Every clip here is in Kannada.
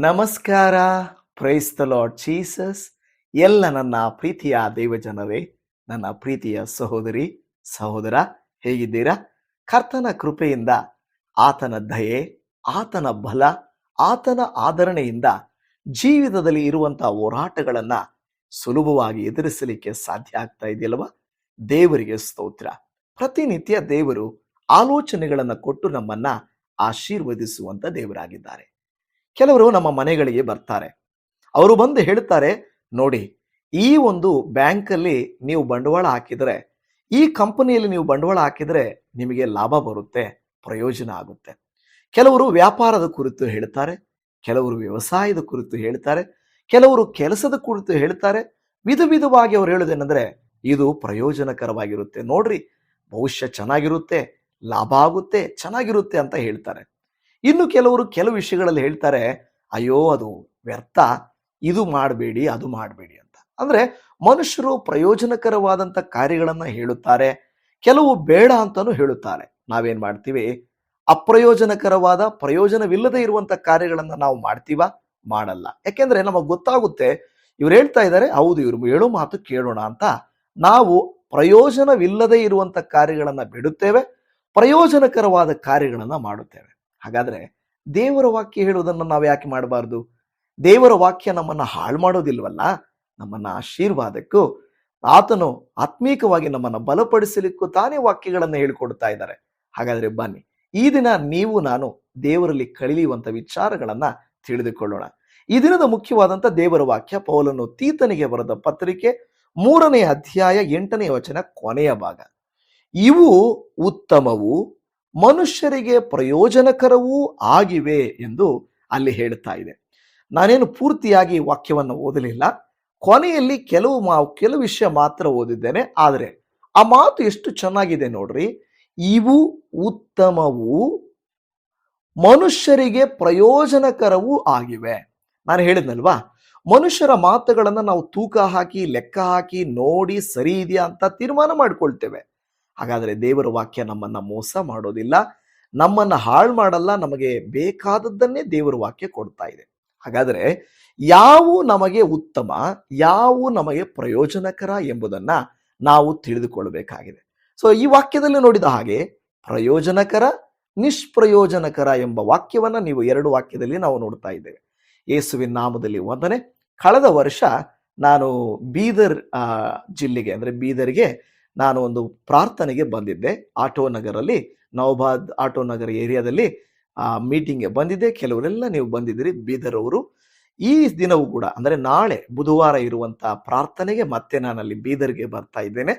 ನಮಸ್ಕಾರ. Praise the lord Jesus. ಎಲ್ಲ ನನ್ನ ಪ್ರೀತಿಯ ದೈವಜನರೇ, ನನ್ನ ಪ್ರೀತಿಯ ಸಹೋದರಿ ಸಹೋದರ, ಹೇಗಿದ್ದೀರಾ? ಕರ್ತನ ಕೃಪೆಯಿಂದ, ಆತನ ದಯೆ, ಆತನ ಬಲ, ಆತನ ಆದರಣೆಯಿಂದ ಜೀವಿತದಲ್ಲಿ ಇರುವಂತಹ ಹೋರಾಟಗಳನ್ನ ಸುಲಭವಾಗಿ ಎದುರಿಸಲಿಕ್ಕೆ ಸಾಧ್ಯ ಆಗ್ತಾ ಇದೆಯಲ್ವಾ? ದೇವರಿಗೆ ಸ್ತೋತ್ರ. ಪ್ರತಿನಿತ್ಯ ದೇವರು ಆಲೋಚನೆಗಳನ್ನು ಕೊಟ್ಟು ನಮ್ಮನ್ನ ಆಶೀರ್ವದಿಸುವಂತ ದೇವರಾಗಿದ್ದಾರೆ. ಕೆಲವರು ನಮ್ಮ ಮನೆಗಳಿಗೆ ಬರ್ತಾರೆ. ಅವರು ಬಂದು ಹೇಳ್ತಾರೆ, ನೋಡಿ, ಈ ಒಂದು ಬ್ಯಾಂಕಲ್ಲಿ ನೀವು ಬಂಡವಾಳ ಹಾಕಿದರೆ, ಈ ಕಂಪನಿಯಲ್ಲಿ ನೀವು ಬಂಡವಾಳ ಹಾಕಿದರೆ ನಿಮಗೆ ಲಾಭ ಬರುತ್ತೆ, ಪ್ರಯೋಜನ ಆಗುತ್ತೆ. ಕೆಲವರು ವ್ಯಾಪಾರದ ಕುರಿತು ಹೇಳ್ತಾರೆ, ಕೆಲವರು ವ್ಯವಸಾಯದ ಕುರಿತು ಹೇಳ್ತಾರೆ, ಕೆಲವರು ಕೆಲಸದ ಕುರಿತು ಹೇಳ್ತಾರೆ. ವಿಧ ವಿಧವಾಗಿ ಅವ್ರು ಹೇಳೋದೇನೆಂದ್ರೆ, ಇದು ಪ್ರಯೋಜನಕರವಾಗಿರುತ್ತೆ ನೋಡ್ರಿ, ಭವಿಷ್ಯ ಚೆನ್ನಾಗಿರುತ್ತೆ, ಲಾಭ ಆಗುತ್ತೆ, ಚೆನ್ನಾಗಿರುತ್ತೆ ಅಂತ ಹೇಳ್ತಾರೆ. ಇನ್ನು ಕೆಲವು ವಿಷಯಗಳಲ್ಲಿ ಹೇಳ್ತಾರೆ, ಅಯ್ಯೋ ಅದು ವ್ಯರ್ಥ, ಇದು ಮಾಡಬೇಡಿ, ಅದು ಮಾಡಬೇಡಿ ಅಂತ. ಅಂದ್ರೆ ಮನುಷ್ಯರು ಪ್ರಯೋಜನಕರವಾದಂಥ ಕಾರ್ಯಗಳನ್ನ ಹೇಳುತ್ತಾರೆ, ಕೆಲವು ಬೇಡ ಅಂತಾನು ಹೇಳುತ್ತಾರೆ. ನಾವೇನ್ ಮಾಡ್ತೀವಿ? ಅಪ್ರಯೋಜನಕರವಾದ, ಪ್ರಯೋಜನವಿಲ್ಲದೆ ಇರುವಂತ ಕಾರ್ಯಗಳನ್ನ ನಾವು ಮಾಡ್ತೀವ? ಮಾಡಲ್ಲ. ಯಾಕೆಂದ್ರೆ ನಮಗೆ ಗೊತ್ತಾಗುತ್ತೆ, ಇವ್ರು ಹೇಳ್ತಾ ಇದ್ದಾರೆ, ಹೌದು, ಇವ್ರು ಹೇಳೋ ಮಾತು ಕೇಳೋಣ ಅಂತ ನಾವು ಪ್ರಯೋಜನವಿಲ್ಲದೆ ಇರುವಂತ ಕಾರ್ಯಗಳನ್ನ ಬಿಡುತ್ತೇವೆ, ಪ್ರಯೋಜನಕರವಾದ ಕಾರ್ಯಗಳನ್ನ ಮಾಡುತ್ತೇವೆ. ಹಾಗಾದ್ರೆ ದೇವರ ವಾಕ್ಯ ಹೇಳುವುದನ್ನು ನಾವು ಯಾಕೆ ಮಾಡಬಾರ್ದು? ದೇವರ ವಾಕ್ಯ ನಮ್ಮನ್ನ ಹಾಳು ಮಾಡೋದಿಲ್ವಲ್ಲ, ನಮ್ಮನ್ನ ಆಶೀರ್ವಾದಕ್ಕೂ, ಆತನು ಆತ್ಮೀಕವಾಗಿ ನಮ್ಮನ್ನ ಬಲಪಡಿಸಲಿಕ್ಕೂ ತಾನೇ ವಾಕ್ಯಗಳನ್ನು ಹೇಳಿಕೊಡ್ತಾ ಇದ್ದಾರೆ. ಹಾಗಾದ್ರೆ ಬನ್ನಿ, ಈ ದಿನ ನೀವು ನಾನು ದೇವರಲ್ಲಿ ಕಲಿಯುವಂತ ವಿಚಾರಗಳನ್ನ ತಿಳಿದುಕೊಳ್ಳೋಣ. ಈ ದಿನದ ಮುಖ್ಯವಾದಂತ ದೇವರ ವಾಕ್ಯ ಪೌಲನು ತೀತನಿಗೆ ಬರೆದ ಪತ್ರಿಕೆ 3ನೇ ಅಧ್ಯಾಯ 8ನೇ ವಚನ, ಕೊನೆಯ ಭಾಗ. ಇವು ಉತ್ತಮವೂ ಮನುಷ್ಯರಿಗೆ ಪ್ರಯೋಜನಕರವೂ ಆಗಿವೆ ಎಂದು ಅಲ್ಲಿ ಹೇಳ್ತಾ ಇದೆ. ನಾನೇನು ಪೂರ್ತಿಯಾಗಿ ವಾಕ್ಯವನ್ನು ಓದಲಿಲ್ಲ, ಕೊನೆಯಲ್ಲಿ ಕೆಲವು ವಿಷಯ ಮಾತ್ರ ಓದಿದ್ದೇನೆ. ಆದರೆ ಆ ಮಾತು ಎಷ್ಟು ಚೆನ್ನಾಗಿದೆ ನೋಡ್ರಿ. ಇವು ಉತ್ತಮವೂ ಮನುಷ್ಯರಿಗೆ ಪ್ರಯೋಜನಕರವೂ ಆಗಿವೆ. ನಾನು ಹೇಳಿದ್ನಲ್ವಾ, ಮನುಷ್ಯರ ಮಾತುಗಳನ್ನ ನಾವು ತೂಕ ಹಾಕಿ, ಲೆಕ್ಕ ಹಾಕಿ, ನೋಡಿ ಸರಿ ಇದೆಯಾ ಅಂತ ತೀರ್ಮಾನ ಮಾಡ್ಕೊಳ್ತೇವೆ. ಹಾಗಾದ್ರೆ ದೇವರ ವಾಕ್ಯ ನಮ್ಮನ್ನ ಮೋಸ ಮಾಡೋದಿಲ್ಲ, ನಮ್ಮನ್ನ ಹಾಳು ಮಾಡಲ್ಲ, ನಮಗೆ ಬೇಕಾದದ್ದನ್ನೇ ದೇವರ ವಾಕ್ಯ ಕೊಡ್ತಾ ಇದೆ. ಹಾಗಾದ್ರೆ ಯಾವು ನಮಗೆ ಉತ್ತಮ, ಯಾವು ನಮಗೆ ಪ್ರಯೋಜನಕರ ಎಂಬುದನ್ನ ನಾವು ತಿಳಿದುಕೊಳ್ಳಬೇಕಾಗಿದೆ. ಸೊ ಈ ವಾಕ್ಯದಲ್ಲಿ ನೋಡಿದ ಹಾಗೆ ಪ್ರಯೋಜನಕರ, ನಿಷ್ಪ್ರಯೋಜನಕರ ಎಂಬ ವಾಕ್ಯವನ್ನ ನೀವು 2 ವಾಕ್ಯದಲ್ಲಿ ನಾವು ನೋಡ್ತಾ ಇದ್ದೇವೆ. ಯೇಸುವಿನ ನಾಮದಲ್ಲಿ ವಂದನೆ. ಕಳೆದ ವರ್ಷ ನಾನು ಬೀದರ್ ಜಿಲ್ಲೆಗೆ, ಅಂದ್ರೆ ಬೀದರ್ಗೆ ನಾನು ಒಂದು ಪ್ರಾರ್ಥನೆಗೆ ಬಂದಿದ್ದೆ. ಆಟೋ ನಗರಲ್ಲಿ, ನವಬಾದ್ ಆಟೋ ನಗರ ಏರಿಯಾದಲ್ಲಿ ಮೀಟಿಂಗ್ಗೆ ಬಂದಿದ್ದೆ. ಕೆಲವರೆಲ್ಲ ನೀವು ಬಂದಿದ್ದೀರಿ, ಬೀದರ್ ಅವರು. ಈ ದಿನವೂ ಕೂಡ, ಅಂದ್ರೆ ನಾಳೆ ಬುಧವಾರ ಇರುವಂತಹ ಪ್ರಾರ್ಥನೆಗೆ ಮತ್ತೆ ನಾನಲ್ಲಿ ಬೀದರ್ಗೆ ಬರ್ತಾ ಇದ್ದೇನೆ.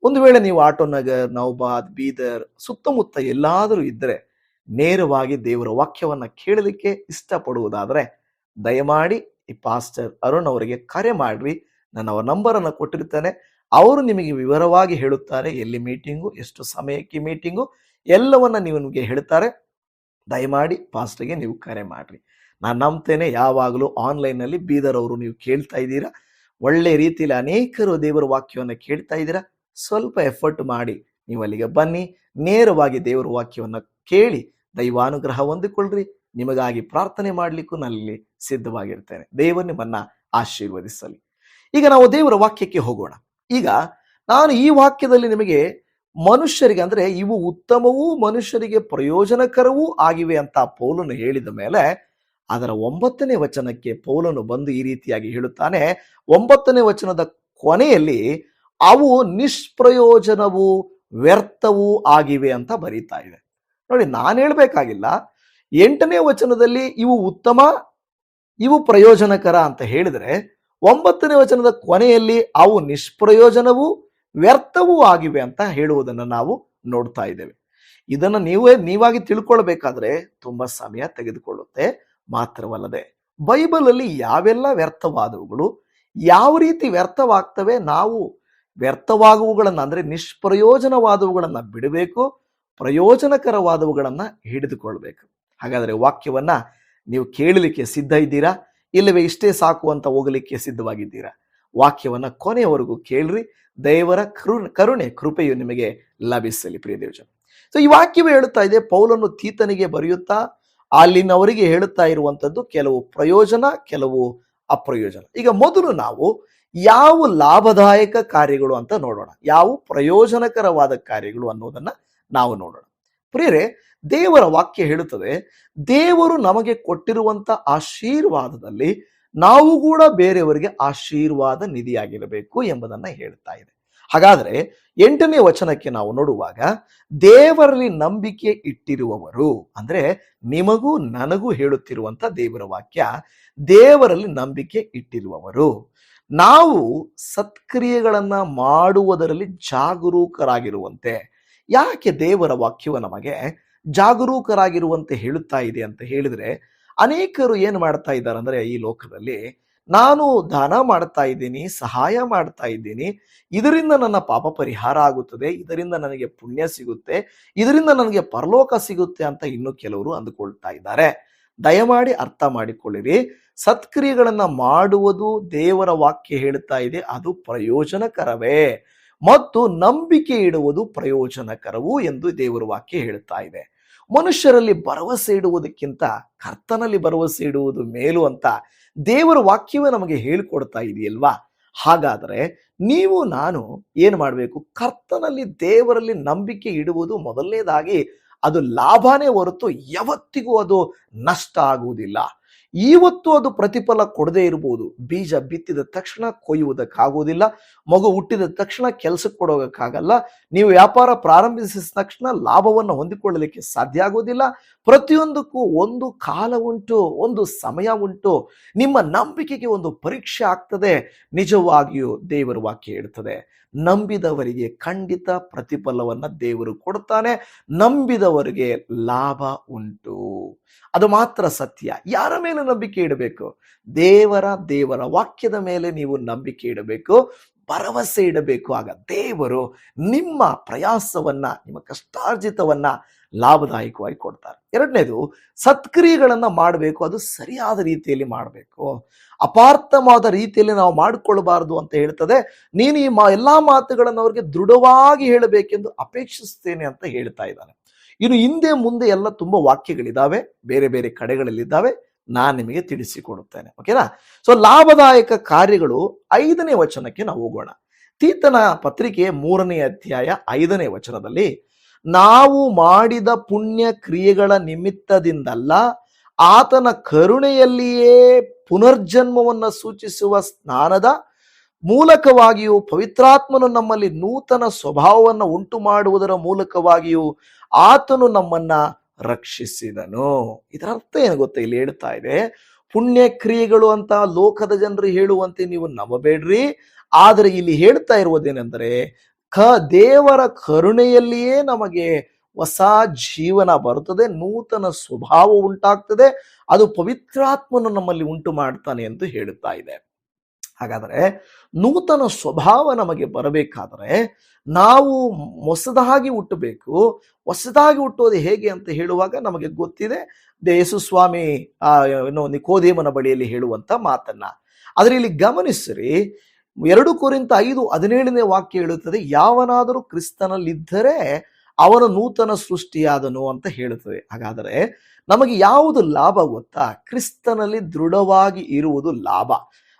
ಒಂದು ವೇಳೆ ನೀವು ಆಟೋ ನಗರ್, ನವಬಾದ್, ಬೀದರ್ ಸುತ್ತಮುತ್ತ ಎಲ್ಲಾದರೂ ಇದ್ದರೆ, ನೇರವಾಗಿ ದೇವರ ವಾಕ್ಯವನ್ನ ಕೇಳಲಿಕ್ಕೆ ಇಷ್ಟಪಡುವುದಾದ್ರೆ ದಯಮಾಡಿ ಈ ಪಾಸ್ಟರ್ ಅರುಣ್ ಅವರಿಗೆ ಕರೆ ಮಾಡ್ರಿ. ನಾನು ಅವರ ನಂಬರನ್ನು ಕೊಟ್ಟಿರ್ತೇನೆ. ಅವರು ನಿಮಗೆ ವಿವರವಾಗಿ ಹೇಳುತ್ತಾರೆ, ಎಲ್ಲಿ ಮೀಟಿಂಗು, ಎಷ್ಟು ಸಮಯಕ್ಕೆ ಮೀಟಿಂಗು, ಎಲ್ಲವನ್ನ ನಿಮಗೆ ಹೇಳ್ತಾರೆ. ದಯಮಾಡಿ ಪಾಸ್ಟರ್ಗೆ ನೀವು ಕರೆ ಮಾಡ್ರಿ. ನಾನು ನಂಬ್ತೇನೆ, ಯಾವಾಗಲೂ ಆನ್ಲೈನ್ನಲ್ಲಿ ಬೀದರ್ ಅವರು ನೀವು ಕೇಳ್ತಾ ಇದ್ದೀರಾ, ಒಳ್ಳೆ ರೀತಿಯಲ್ಲಿ ಅನೇಕರು ದೇವರ ವಾಕ್ಯವನ್ನು ಕೇಳ್ತಾ ಇದ್ದೀರಾ. ಸ್ವಲ್ಪ ಎಫರ್ಟ್ ಮಾಡಿ ನೀವು ಅಲ್ಲಿಗೆ ಬನ್ನಿ, ನೇರವಾಗಿ ದೇವರ ವಾಕ್ಯವನ್ನು ಕೇಳಿ ದೈವಾನುಗ್ರಹ ಹೊಂದಿಕೊಳ್ಳ್ರಿ. ನಿಮಗಾಗಿ ಪ್ರಾರ್ಥನೆ ಮಾಡ್ಲಿಕ್ಕೂ ನಲ್ಲಿ ಸಿದ್ಧವಾಗಿರ್ತೇನೆ. ದೇವರು ನಿಮ್ಮನ್ನ ಆಶೀರ್ವದಿಸಲಿ. ಈಗ ನಾವು ದೇವರ ವಾಕ್ಯಕ್ಕೆ ಹೋಗೋಣ. ಈಗ ನಾನು ಈ ವಾಕ್ಯದಲ್ಲಿ ನಿಮಗೆ ಮನುಷ್ಯರಿಗೆ, ಅಂದ್ರೆ ಇವು ಉತ್ತಮವೂ ಮನುಷ್ಯರಿಗೆ ಪ್ರಯೋಜನಕರವೂ ಆಗಿವೆ ಅಂತ ಪೌಲನು ಹೇಳಿದ ಮೇಲೆ, ಅದರ 9ನೇ ವಚನಕ್ಕೆ ಪೌಲನು ಬಂದು ಈ ರೀತಿಯಾಗಿ ಹೇಳುತ್ತಾನೆ. 9ನೇ ವಚನದ ಕೊನೆಯಲ್ಲಿ ಅವು ನಿಷ್ಪ್ರಯೋಜನವೂ ವ್ಯರ್ಥವೂ ಆಗಿವೆ ಅಂತ ಬರೀತಾ ಇದೆ. ನೋಡಿ, ನಾನು ಹೇಳ್ಬೇಕಾಗಿಲ್ಲ. 8ನೇ ವಚನದಲ್ಲಿ ಇವು ಉತ್ತಮ, ಇವು ಪ್ರಯೋಜನಕರ ಅಂತ ಹೇಳಿದ್ರೆ, 9ನೇ ವಚನದ ಕೊನೆಯಲ್ಲಿ ಅವು ನಿಷ್ಪ್ರಯೋಜನವೂ ವ್ಯರ್ಥವೂ ಆಗಿವೆ ಅಂತ ಹೇಳುವುದನ್ನು ನಾವು ನೋಡ್ತಾ ಇದ್ದೇವೆ. ಇದನ್ನು ನೀವಾಗಿ ತಿಳ್ಕೊಳ್ಬೇಕಾದ್ರೆ ತುಂಬಾ ಸಮಯ ತೆಗೆದುಕೊಳ್ಳುತ್ತೆ. ಮಾತ್ರವಲ್ಲದೆ ಬೈಬಲ್ ಅಲ್ಲಿ ಯಾವೆಲ್ಲ ವ್ಯರ್ಥವಾದವುಗಳು, ಯಾವ ರೀತಿ ವ್ಯರ್ಥವಾಗ್ತವೆ, ನಾವು ವ್ಯರ್ಥವಾಗುವುಗಳನ್ನ, ಅಂದ್ರೆ ನಿಷ್ಪ್ರಯೋಜನವಾದವುಗಳನ್ನ ಬಿಡಬೇಕು, ಪ್ರಯೋಜನಕರವಾದವುಗಳನ್ನ ಹಿಡಿದುಕೊಳ್ಬೇಕು. ಹಾಗಾದ್ರೆ ವಾಕ್ಯವನ್ನ ನೀವು ಕೇಳಲಿಕ್ಕೆ ಸಿದ್ಧ ಇದ್ದೀರಾ? ಇಲ್ಲವೇ ಇಷ್ಟೇ ಸಾಕು ಅಂತ ಹೋಗಲಿಕ್ಕೆ ಸಿದ್ಧವಾಗಿದ್ದೀರಾ? ವಾಕ್ಯವನ್ನ ಕೊನೆಯವರೆಗೂ ಕೇಳ್ರಿ. ದೇವರ ಕರುಣೆ, ಕೃಪೆಯು ನಿಮಗೆ ಲಭಿಸಲಿ ಪ್ರಿಯ ದೇವಜನ. ಸೊ ಈ ವಾಕ್ಯವೇ ಹೇಳುತ್ತಾ ಇದೆ, ಪೌಲನು ತೀತನಿಗೆ ಬರೆಯುತ್ತಾ ಅಲ್ಲಿನವರಿಗೆ ಹೇಳುತ್ತಾ ಇರುವಂಥದ್ದು ಕೆಲವು ಪ್ರಯೋಜನ, ಕೆಲವು ಅಪ್ರಯೋಜನ. ಈಗ ಮೊದಲು ನಾವು ಯಾವ ಲಾಭದಾಯಕ ಕಾರ್ಯಗಳು ಅಂತ ನೋಡೋಣ, ಯಾವ ಪ್ರಯೋಜನಕರವಾದ ಕಾರ್ಯಗಳು ಅನ್ನೋದನ್ನ ನಾವು ನೋಡೋಣ. ಪ್ರಿಯರೇ, ದೇವರ ವಾಕ್ಯ ಹೇಳುತ್ತದೆ, ದೇವರು ನಮಗೆ ಕೊಟ್ಟಿರುವಂತ ಆಶೀರ್ವಾದದಲ್ಲಿ ನಾವು ಕೂಡ ಬೇರೆಯವರಿಗೆ ಆಶೀರ್ವಾದ ನಿಧಿಯಾಗಿರಬೇಕು ಎಂಬುದನ್ನ ಹೇಳ್ತಾ ಇದೆ. ಹಾಗಾದ್ರೆ 8ನೇ ವಚನಕ್ಕೆ ನಾವು ನೋಡುವಾಗ, ದೇವರಲ್ಲಿ ನಂಬಿಕೆ ಇಟ್ಟಿರುವವರು, ಅಂದ್ರೆ ನಿಮಗೂ ನನಗೂ ಹೇಳುತ್ತಿರುವಂತ ದೇವರ ವಾಕ್ಯ, ದೇವರಲ್ಲಿ ನಂಬಿಕೆ ಇಟ್ಟಿರುವವರು ನಾವು ಸತ್ಕ್ರಿಯೆಗಳನ್ನ ಮಾಡುವುದರಲ್ಲಿ ಜಾಗರೂಕರಾಗಿರುವಂತೆ. ಯಾಕೆ ದೇವರ ವಾಕ್ಯವು ನಮಗೆ ಜಾಗರೂಕರಾಗಿರುವಂತೆ ಹೇಳುತ್ತಾ ಇದೆ ಅಂತ ಹೇಳಿದ್ರೆ, ಅನೇಕರು ಏನು ಮಾಡ್ತಾ ಇದ್ದಾರೆ ಅಂದ್ರೆ, ಈ ಲೋಕದಲ್ಲಿ ನಾನು ದಾನ ಮಾಡ್ತಾ ಇದ್ದೀನಿ, ಸಹಾಯ ಮಾಡ್ತಾ ಇದ್ದೀನಿ, ಇದರಿಂದ ನನ್ನ ಪಾಪ ಪರಿಹಾರ ಆಗುತ್ತದೆ, ಇದರಿಂದ ನನಗೆ ಪುಣ್ಯ ಸಿಗುತ್ತೆ, ಇದರಿಂದ ನನಗೆ ಪರಲೋಕ ಸಿಗುತ್ತೆ ಅಂತ ಇನ್ನು ಕೆಲವರು ಅಂದುಕೊಳ್ತಾ ಇದ್ದಾರೆ. ದಯಮಾಡಿ ಅರ್ಥ ಮಾಡಿಕೊಳ್ಳಿರಿ, ಸತ್ಕ್ರಿಯೆಗಳನ್ನ ಮಾಡುವುದು ದೇವರ ವಾಕ್ಯ ಹೇಳ್ತಾ ಇದೆ, ಅದು ಪ್ರಯೋಜನಕರವೇ, ಮತ್ತು ನಂಬಿಕೆ ಇಡುವುದು ಪ್ರಯೋಜನಕರವು ಎಂದು ದೇವರ ವಾಕ್ಯ ಹೇಳ್ತಾ ಇದೆ. ಮನುಷ್ಯರಲ್ಲಿ ಭರವಸೆ ಇಡುವುದಕ್ಕಿಂತ ಕರ್ತನಲ್ಲಿ ಭರವಸೆ ಇಡುವುದು ಮೇಲು ಅಂತ ದೇವರ ವಾಕ್ಯವೇ ನಮಗೆ ಹೇಳಿಕೊಡ್ತಾ ಇದೆಯಲ್ವಾ. ಹಾಗಾದರೆ ನೀವು ನಾನು ಏನು ಮಾಡಬೇಕು? ಕರ್ತನಲ್ಲಿ, ದೇವರಲ್ಲಿ ನಂಬಿಕೆ ಇಡುವುದು ಮೊದಲನೇದಾಗಿ ಅದು ಲಾಭನೇ ಹೊರತು ಯಾವತ್ತಿಗೂ ಅದು ನಷ್ಟ ಆಗುವುದಿಲ್ಲ. ಇವತ್ತು ಅದು ಪ್ರತಿಫಲ ಕೊಡದೇ ಇರಬಹುದು. ಬೀಜ ಬಿತ್ತಿದ ತಕ್ಷಣ ಕೊಯ್ಯುವುದಕ್ಕಾಗುವುದಿಲ್ಲ, ಮಗು ಹುಟ್ಟಿದ ತಕ್ಷಣ ಕೆಲಸಕ್ಕೆ ಕೊಡೋದಕ್ಕಾಗಲ್ಲ, ನೀವು ವ್ಯಾಪಾರ ಪ್ರಾರಂಭಿಸಿದ ತಕ್ಷಣ ಲಾಭವನ್ನು ಹೊಂದಿಕೊಳ್ಳಲಿಕ್ಕೆ ಸಾಧ್ಯ ಆಗೋದಿಲ್ಲ. ಪ್ರತಿಯೊಂದಕ್ಕೂ ಒಂದು ಕಾಲ ಉಂಟು, ಒಂದು ಸಮಯ ಉಂಟು. ನಿಮ್ಮ ನಂಬಿಕೆಗೆ ಒಂದು ಪರೀಕ್ಷೆ ಆಗ್ತದೆ. ನಿಜವಾಗಿಯೂ ದೇವರ ವಾಕ್ಯ ಹೇಳ್ತದೆ, ನಂಬಿದವರಿಗೆ ಖಂಡಿತ ಪ್ರತಿಫಲವನ್ನ ದೇವರು ಕೊಡ್ತಾನೆ, ನಂಬಿದವರಿಗೆ ಲಾಭ ಉಂಟು. ಅದು ಮಾತ್ರ ಸತ್ಯ. ಯಾರ ಮೇಲೆ ನಂಬಿಕೆ ಇಡಬೇಕು? ದೇವರ ವಾಕ್ಯದ ಮೇಲೆ ನೀವು ನಂಬಿಕೆ ಇಡಬೇಕು, ಭರವಸೆ ಇಡಬೇಕು. ಆಗ ದೇವರು ನಿಮ್ಮ ಪ್ರಯಾಸವನ್ನ, ನಿಮ್ಮ ಕಷ್ಟಾರ್ಜಿತವನ್ನ ಲಾಭದಾಯಕವಾಗಿ ಕೊಡ್ತಾರೆ. ಎರಡನೇದು, ಸತ್ಕ್ರಿಯೆಗಳನ್ನ ಮಾಡಬೇಕು, ಅದು ಸರಿಯಾದ ರೀತಿಯಲ್ಲಿ ಮಾಡಬೇಕು. ಅಪಾರ್ಥವಾದ ರೀತಿಯಲ್ಲಿ ನಾವು ಮಾಡಿಕೊಳ್ಳಬಾರದು ಅಂತ ಹೇಳ್ತದೆ. ನೀನು ಈ ಎಲ್ಲಾ ಮಾತುಗಳನ್ನು ಅವ್ರಿಗೆ ದೃಢವಾಗಿ ಹೇಳಬೇಕೆಂದು ಅಪೇಕ್ಷಿಸ್ತೇನೆ ಅಂತ ಹೇಳ್ತಾ ಇದ್ದಾನೆ. ಇನ್ನು ಹಿಂದೆ ಮುಂದೆ ಎಲ್ಲ ತುಂಬಾ ವಾಕ್ಯಗಳಿದ್ದಾವೆ, ಬೇರೆ ಬೇರೆ ಕಡೆಗಳಲ್ಲಿದ್ದಾವೆ, ನಾನು ನಿಮಗೆ ತಿಳಿಸಿಕೊಡುತ್ತೇನೆ. ಓಕೆನಾ? ಸೊ ಲಾಭದಾಯಕ ಕಾರ್ಯಗಳು 5ನೇ ವಚನಕ್ಕೆ ನಾವು ಹೋಗೋಣ. ತೀತನ ಪತ್ರಿಕೆ 3ನೇ ಅಧ್ಯಾಯ 5ನೇ ವಚನದಲ್ಲಿ, ನಾವು ಮಾಡಿದ ಪುಣ್ಯ ಕ್ರಿಯೆಗಳ ನಿಮಿತ್ತದಿಂದಲ್ಲ, ಆತನ ಕರುಣೆಯಲ್ಲಿಯೇ ಪುನರ್ಜನ್ಮವನ್ನು ಸೂಚಿಸುವ ಸ್ನಾನದ ಮೂಲಕವಾಗಿಯೂ, ಪವಿತ್ರಾತ್ಮನು ನಮ್ಮಲ್ಲಿ ನೂತನ ಸ್ವಭಾವವನ್ನು ಉಂಟು ಮಾಡುವುದರ ಮೂಲಕವಾಗಿಯೂ ಆತನು ನಮ್ಮನ್ನ ರಕ್ಷಿಸಿದನು. ಇದರ ಅರ್ಥ ಏನು ಗೊತ್ತಾ? ಇಲ್ಲಿ ಹೇಳ್ತಾ ಇದೆ, ಪುಣ್ಯ ಕ್ರಿಯೆಗಳು ಅಂತ ಲೋಕದ ಜನರು ಹೇಳುವಂತೆ ನೀವು ನಂಬಬೇಡ್ರಿ. ಆದರೆ ಇಲ್ಲಿ ಹೇಳ್ತಾ ಇರುವುದೇನೆಂದರೆ, ದೇವರ ಕರುಣೆಯಲ್ಲಿಯೇ ನಮಗೆ ಹೊಸ ಜೀವನ ಬರುತ್ತದೆ, ನೂತನ ಸ್ವಭಾವ ಉಂಟಾಗ್ತದೆ, ಅದು ಪವಿತ್ರಾತ್ಮನು ನಮ್ಮಲ್ಲಿ ಉಂಟು ಮಾಡ್ತಾನೆ ಎಂದು ಹೇಳುತ್ತಾ ಇದೆ. ಹಾಗಾದರೆ ನೂತನ ಸ್ವಭಾವ ನಮಗೆ ಬರಬೇಕಾದರೆ ನಾವು ಹೊಸದಾಗಿ ಹುಟ್ಟಬೇಕು. ಹೊಸದಾಗಿ ಹುಟ್ಟೋದು ಹೇಗೆ ಅಂತ ಹೇಳುವಾಗ ನಮಗೆ ಗೊತ್ತಿದೆ, ಯೇಸು ಸ್ವಾಮಿ ನಿಕೋದೇಮನ ಬಳಿಯಲ್ಲಿ ಹೇಳುವಂತ ಮಾತನ್ನ. ಆದರೆ ಇಲ್ಲಿ ಗಮನಿಸಿರಿ, 2 ಕೊರಿಂಥ 5:17ನೇ ವಾಕ್ಯ ಹೇಳುತ್ತದೆ, ಯಾವನಾದರೂ ಕ್ರಿಸ್ತನಲ್ಲಿದ್ದರೆ ಅವನು ನೂತನ ಸೃಷ್ಟಿಯಾದನು ಅಂತ ಹೇಳುತ್ತದೆ. ಹಾಗಾದರೆ ನಮಗೆ ಯಾವುದು ಲಾಭ ಗೊತ್ತಾ? ಕ್ರಿಸ್ತನಲ್ಲಿ ದೃಢವಾಗಿ ಇರುವುದು ಲಾಭ.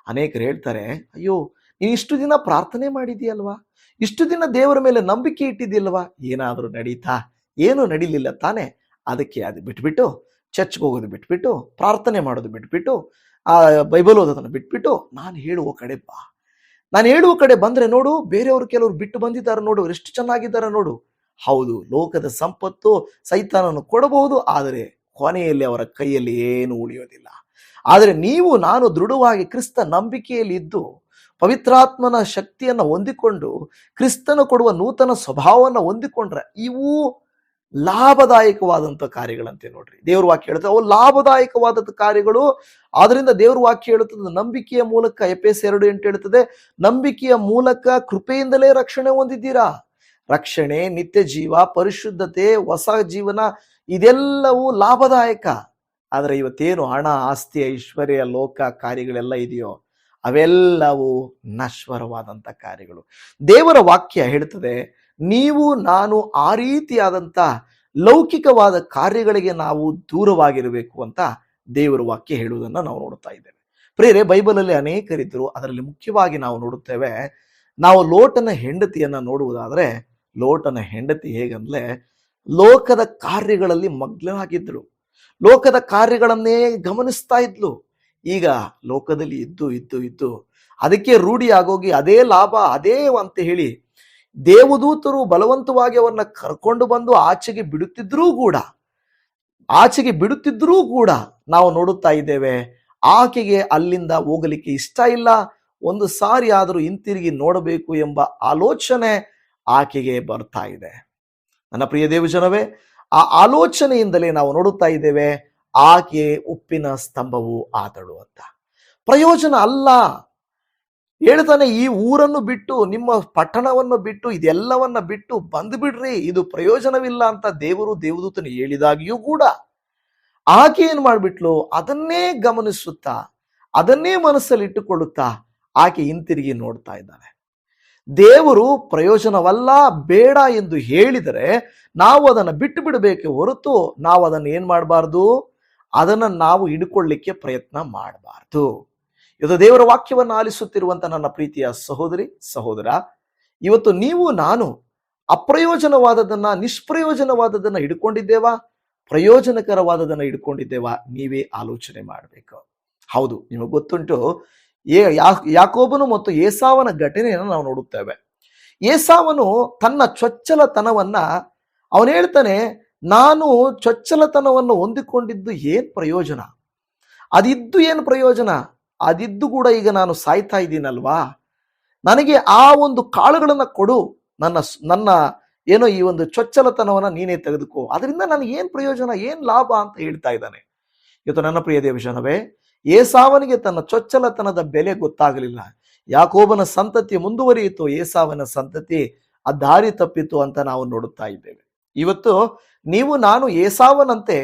ಅನೇಕರು ಹೇಳ್ತಾರೆ, ಅಯ್ಯೋ ನೀನು ಇಷ್ಟು ದಿನ ಪ್ರಾರ್ಥನೆ ಮಾಡಿದೆಯಲ್ವಾ, ಇಷ್ಟು ದಿನ ದೇವರ ಮೇಲೆ ನಂಬಿಕೆ ಇಟ್ಟಿದ್ಯಲ್ವಾ, ಏನಾದರೂ ನಡೀತಾ? ಏನೂ ನಡೀಲಿಲ್ಲ ತಾನೆ. ಅದಕ್ಕೆ ಅದು ಬಿಟ್ಬಿಟ್ಟು, ಚರ್ಚ್ಗೆ ಹೋಗೋದು ಬಿಟ್ಬಿಟ್ಟು, ಪ್ರಾರ್ಥನೆ ಮಾಡೋದು ಬಿಟ್ಬಿಟ್ಟು, ಬೈಬಲ್ ಓದೋದನ್ನು ಬಿಟ್ಬಿಟ್ಟು ನಾನು ಹೇಳುವ ಕಡೆ ಬಾ. ನಾನು ಹೇಳುವ ಕಡೆ ಬಂದ್ರೆ ನೋಡು, ಬೇರೆಯವರು ಕೆಲವರು ಬಿಟ್ಟು ಬಂದಿದ್ದಾರೆ ನೋಡು, ಎಷ್ಟು ಚೆನ್ನಾಗಿದ್ದಾರೆ ನೋಡು. ಹೌದು, ಲೋಕದ ಸಂಪತ್ತು ಸೈತಾನನು ಕೊಡಬಹುದು, ಆದರೆ ಕೊನೆಯಲ್ಲಿ ಅವರ ಕೈಯಲ್ಲಿ ಏನು ಉಳಿಯೋದಿಲ್ಲ. ಆದರೆ ನೀವು ನಾನು ದೃಢವಾಗಿ ಕ್ರಿಸ್ತ ನಂಬಿಕೆಯಲ್ಲಿ ಇದ್ದು, ಪವಿತ್ರಾತ್ಮನ ಶಕ್ತಿಯನ್ನು ಹೊಂದಿಕೊಂಡು, ಕ್ರಿಸ್ತನು ಕೊಡುವ ನೂತನ ಸ್ವಭಾವವನ್ನು ಹೊಂದಿಕೊಂಡ್ರೆ ಇವು ಲಾಭದಾಯಕವಾದಂಥ ಕಾರ್ಯಗಳಂತೆ. ನೋಡ್ರಿ, ದೇವ್ರ ವಾಕ್ಯ ಹೇಳುತ್ತದೆ ಅವು ಲಾಭದಾಯಕವಾದಂಥ ಕಾರ್ಯಗಳು. ಆದ್ರಿಂದ ದೇವ್ರ ವಾಕ್ಯ ಹೇಳುತ್ತದೆ, ನಂಬಿಕೆಯ ಮೂಲಕ, ಎಫೆಸ 2:8 ಹೇಳುತ್ತದೆ, ನಂಬಿಕೆಯ ಮೂಲಕ ಕೃಪೆಯಿಂದಲೇ ರಕ್ಷಣೆ ಹೊಂದಿದ್ದೀರಾ. ರಕ್ಷಣೆ, ನಿತ್ಯ ಜೀವ, ಪರಿಶುದ್ಧತೆ, ಹೊಸ ಜೀವನ, ಇದೆಲ್ಲವೂ ಲಾಭದಾಯಕ. ಆದರೆ ಇವತ್ತೇನು ಹಣ, ಆಸ್ತಿ, ಐಶ್ವರ್ಯ, ಲೋಕ ಕಾರ್ಯಗಳೆಲ್ಲ ಇದೆಯೋ ಅವೆಲ್ಲವೂ ನಶ್ವರವಾದಂಥ ಕಾರ್ಯಗಳು. ದೇವರ ವಾಕ್ಯ ಹೇಳ್ತದೆ, ನೀವು ನಾನು ಆ ರೀತಿಯಾದಂಥ ಲೌಕಿಕವಾದ ಕಾರ್ಯಗಳಿಗೆ ನಾವು ದೂರವಾಗಿರಬೇಕು ಅಂತ ದೇವರ ವಾಕ್ಯ ಹೇಳುವುದನ್ನ ನಾವು ನೋಡ್ತಾ ಇದ್ದೇವೆ. ಪ್ರಿಯರೇ, ಬೈಬಲಲ್ಲಿ ಅನೇಕರಿದ್ದರು. ಅದರಲ್ಲಿ ಮುಖ್ಯವಾಗಿ ನಾವು ನೋಡುತ್ತೇವೆ, ನಾವು ಲೋಟನ ಹೆಂಡತಿಯನ್ನ ನೋಡುವುದಾದ್ರೆ, ಲೋಟನ ಹೆಂಡತಿ ಹೇಗಂದ್ರೆ ಲೋಕದ ಕಾರ್ಯಗಳಲ್ಲಿ ಮಗ್ನರಾಗಿದ್ದರು, ಲೋಕದ ಕಾರ್ಯಗಳನ್ನೇ ಗಮನಿಸ್ತಾ ಇದ್ಲು. ಈಗ ಲೋಕದಲ್ಲಿ ಇದ್ದು ಇದ್ದು ಇದ್ದು ಅದಕ್ಕೆ ರೂಢಿ ಆಗೋಗಿ ಅದೇ ಲಾಭ ಅದೇ ಅಂತ ಹೇಳಿ ದೇವದೂತರು ಬಲವಂತವಾಗಿ ಅವರನ್ನ ಕರ್ಕೊಂಡು ಬಂದು ಆಚೆಗೆ ಬಿಡುತ್ತಿದ್ರೂ ಕೂಡ ನಾವು ನೋಡುತ್ತಾ ಇದ್ದೇವೆ, ಆಕೆಗೆ ಅಲ್ಲಿಂದ ಹೋಗಲಿಕ್ಕೆ ಇಷ್ಟ ಇಲ್ಲ. ಒಂದು ಸಾರಿ ಆದರೂ ಹಿಂತಿರುಗಿ ನೋಡಬೇಕು ಎಂಬ ಆಲೋಚನೆ ಆಕೆಗೆ ಬರ್ತಾ ಇದೆ. ನನ್ನ ಪ್ರಿಯ ದೇವಜನವೇ, ಆ ಆಲೋಚನೆಯಿಂದಲೇ ನಾವು ನೋಡುತ್ತಾ ಇದ್ದೇವೆ, ಆಕೆ ಉಪ್ಪಿನ ಸ್ತಂಭವು ಆದಳು ಅಂತ. ಪ್ರಯೋಜನ ಅಲ್ಲ ಹೇಳ್ತಾನೆ, ಈ ಊರನ್ನು ಬಿಟ್ಟು, ನಿಮ್ಮ ಪಟ್ಟಣವನ್ನು ಬಿಟ್ಟು, ಇದೆಲ್ಲವನ್ನ ಬಿಟ್ಟು ಬಂದು ಬಿಡ್ರಿ, ಇದು ಪ್ರಯೋಜನವಿಲ್ಲ ಅಂತ ದೇವರು ದೇವದೂತನು ಹೇಳಿದಾಗಿಯೂ ಕೂಡ ಆಕೆ ಏನ್ ಮಾಡ್ಬಿಟ್ಲು, ಅದನ್ನೇ ಗಮನಿಸುತ್ತಾ, ಅದನ್ನೇ ಮನಸ್ಸಲ್ಲಿ ಇಟ್ಟುಕೊಳ್ಳುತ್ತಾ ಆಕೆ ಹಿಂತಿರುಗಿ ನೋಡ್ತಾ ಇದ್ದಾಳೆ. ದೇವರು ಪ್ರಯೋಜನವಲ್ಲ, ಬೇಡ ಎಂದು ಹೇಳಿದರೆ ನಾವು ಅದನ್ನು ಬಿಟ್ಟು ಬಿಡಬೇಕೆ ಹೊರತು ನಾವು ಅದನ್ನು ಏನ್ ಮಾಡಬಾರ್ದು, ಅದನ್ನು ನಾವು ಹಿಡ್ಕೊಳ್ಳಿಕ್ಕೆ ಪ್ರಯತ್ನ ಮಾಡಬಾರ್ದು. ಇದು ದೇವರ ವಾಕ್ಯವನ್ನು ಆಲಿಸುತ್ತಿರುವಂತ ನನ್ನ ಪ್ರೀತಿಯ ಸಹೋದರಿ ಸಹೋದರ, ಇವತ್ತು ನೀವು ನಾನು ಅಪ್ರಯೋಜನವಾದದನ್ನ, ನಿಷ್ಪ್ರಯೋಜನವಾದದನ್ನ ಹಿಡ್ಕೊಂಡಿದ್ದೇವಾ, ಪ್ರಯೋಜನಕರವಾದದನ್ನ ಹಿಡ್ಕೊಂಡಿದ್ದೇವಾ? ನೀವೇ ಆಲೋಚನೆ ಮಾಡಬೇಕು. ಹೌದು, ನಿಮಗೆ ಗೊತ್ತುಂಟು, ಯಾಕೋಬನು ಮತ್ತು ಏಸಾವನ ಘಟನೆಯನ್ನು ನಾವು ನೋಡುತ್ತೇವೆ. ಏಸಾವನು ತನ್ನ ಚೊಚ್ಚಲತನವನ್ನ ಅವನು ಹೇಳ್ತಾನೆ, ನಾನು ಚೊಚ್ಚಲತನವನ್ನು ಹೊಂದಿಕೊಂಡಿದ್ದು ಏನ್ ಪ್ರಯೋಜನ, ಅದಿದ್ದು ಏನು ಪ್ರಯೋಜನ, ಅದಿದ್ದು ಕೂಡ ಈಗ ನಾನು ಸಾಯ್ತಾ ಇದ್ದೀನಲ್ವಾ, ನನಗೆ ಆ ಒಂದು ಕಾಳುಗಳನ್ನ ಕೊಡು, ನನ್ನ ಏನೋ ಈ ಒಂದು ಚೊಚ್ಚಲತನವನ್ನ ನೀನೇ ತೆಗೆದುಕೋ, ಅದರಿಂದ ನನಗೆ ಏನ್ ಪ್ರಯೋಜನ, ಏನ್ ಲಾಭ ಅಂತ ಹೇಳ್ತಾ ಇದ್ದಾನೆ. ಇವತ್ತು ನನ್ನ ಪ್ರಿಯ ದೇವಜನವೇ, ಏಸಾವನಿಗೆ ತನ್ನ ಚೊಚ್ಚಲತನದ ಬೆಲೆ ಗೊತ್ತಾಗಲಿಲ್ಲ. ಯಾಕೋಬನ ಸಂತತಿ ಮುಂದುವರಿಯಿತು, ಏಸಾವನ ಸಂತತಿ ಆ ದಾರಿ ತಪ್ಪಿತು ಅಂತ ನಾವು ನೋಡುತ್ತಾ ಇದ್ದೇವೆ. ಇವತ್ತು ನೀವು ನಾನು ಏಸಾವನಂತೆ